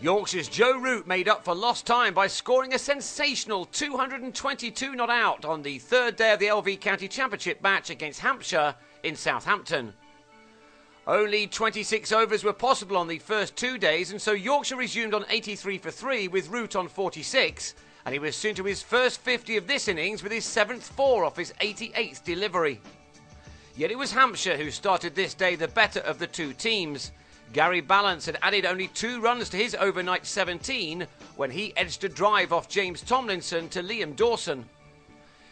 Yorkshire's Joe Root made up for lost time by scoring a sensational 222 not out on the third day of the LV County Championship match against Hampshire in Southampton. Only 26 overs were possible on the first 2 days, and so Yorkshire resumed on 83 for 3 with Root on 46, and he was soon to his first 50 of this innings with his 7th 4 off his 88th delivery. Yet it was Hampshire who started this day the better of the two teams. Gary Balance had added only 2 runs to his overnight 17 when he edged a drive off James Tomlinson to Liam Dawson.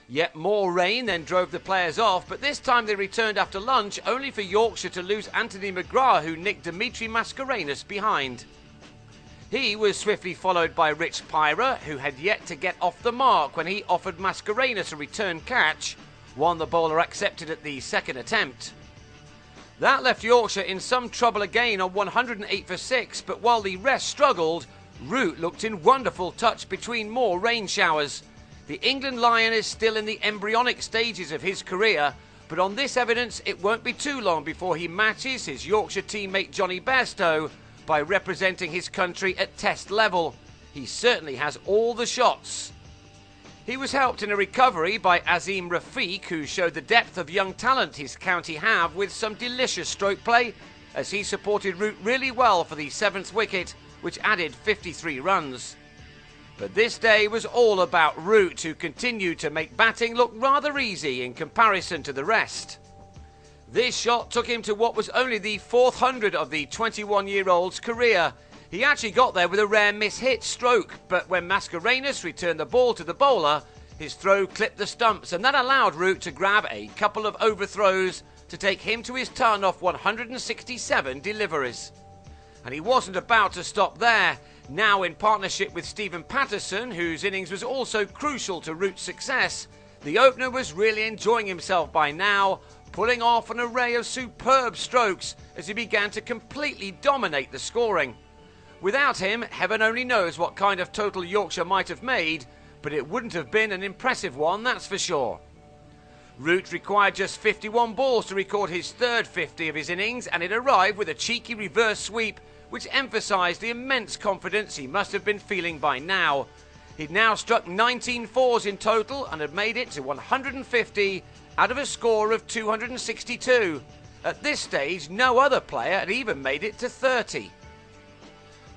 Yet more rain then drove the players off, but this time they returned after lunch only for Yorkshire to lose Anthony McGrath, who nicked Dimitri Mascarenhas behind. He was swiftly followed by Rich Pyra, who had yet to get off the mark when he offered Mascarenhas a return catch, one the bowler accepted at the second attempt. That left Yorkshire in some trouble again on 108 for 6, but while the rest struggled, Root looked in wonderful touch between more rain showers. The England Lion is still in the embryonic stages of his career, but on this evidence it won't be too long before he matches his Yorkshire teammate Johnny Bairstow by representing his country at Test level. He certainly has all the shots. He was helped in a recovery by Azeem Rafiq, who showed the depth of young talent his county have with some delicious stroke play, as he supported Root really well for the 7th wicket, which added 53 runs. But this day was all about Root, who continued to make batting look rather easy in comparison to the rest. This shot took him to what was only the 400 of the 21-year-old's career. He actually got there with a rare miss-hit stroke, but when Mascarenhas returned the ball to the bowler, his throw clipped the stumps, and that allowed Root to grab a couple of overthrows to take him to his ton off 167 deliveries. And he wasn't about to stop there. Now in partnership with Stephen Patterson, whose innings was also crucial to Root's success, the opener was really enjoying himself by now, pulling off an array of superb strokes as he began to completely dominate the scoring. Without him, heaven only knows what kind of total Yorkshire might have made, but it wouldn't have been an impressive one, that's for sure. Root required just 51 balls to record his third 50 of his innings, and it arrived with a cheeky reverse sweep which emphasised the immense confidence he must have been feeling by now. He'd now struck 19 fours in total and had made it to 150 out of a score of 262. At this stage, no other player had even made it to 30.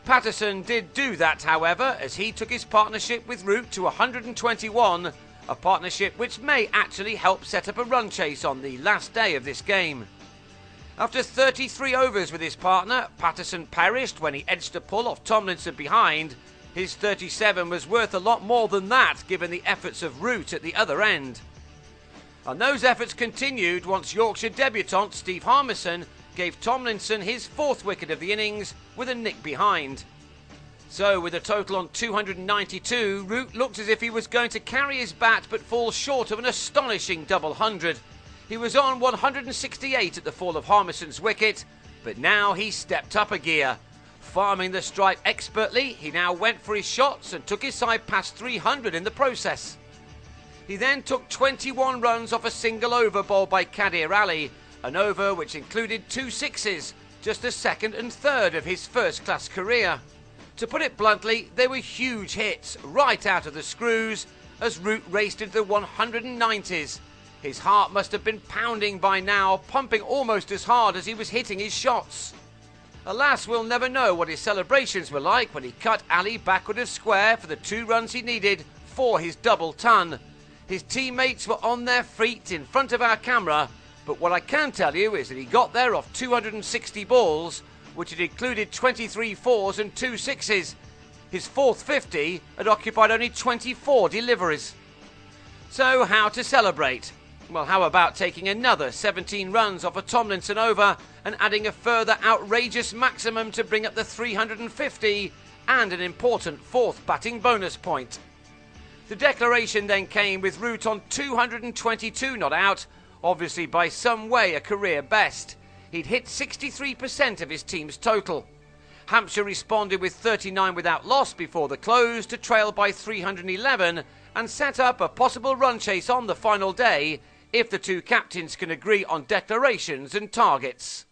Patterson did do that, however, as he took his partnership with Root to 121, a partnership which may actually help set up a run chase on the last day of this game. After 33 overs with his partner, Patterson perished when he edged a pull off Tomlinson behind. His 37 was worth a lot more than that given the efforts of Root at the other end. And those efforts continued once Yorkshire debutant Steve Harmison gave Tomlinson his 4th wicket of the innings with a nick behind. So with a total on 292, Root looked as if he was going to carry his bat but fall short of an astonishing double 100. He was on 168 at the fall of Harmison's wicket, but now he stepped up a gear. Farming the stripe expertly, he now went for his shots and took his side past 300 in the process. He then took 21 runs off a single over bowled by Kadir Ali, an over which included 2 sixes, just the 2nd and 3rd of his first-class career. To put it bluntly, they were huge hits, right out of the screws, as Root raced into the 190s. His heart must have been pounding by now, pumping almost as hard as he was hitting his shots. Alas, we'll never know what his celebrations were like when he cut Ali backward of square for the 2 runs he needed for his double ton. His teammates were on their feet in front of our camera, but what I can tell you is that he got there off 260 balls, which had included 23 fours and 2 sixes. His 4th 50 had occupied only 24 deliveries. So how to celebrate? Well, how about taking another 17 runs off a Tomlinson over and adding a further outrageous maximum to bring up the 350 and an important 4th batting bonus point. The declaration then came with Root on 222 not out, obviously by some way a career best. He'd hit 63% of his team's total. Hampshire responded with 39 without loss before the close to trail by 311 and set up a possible run chase on the final day if the two captains can agree on declarations and targets.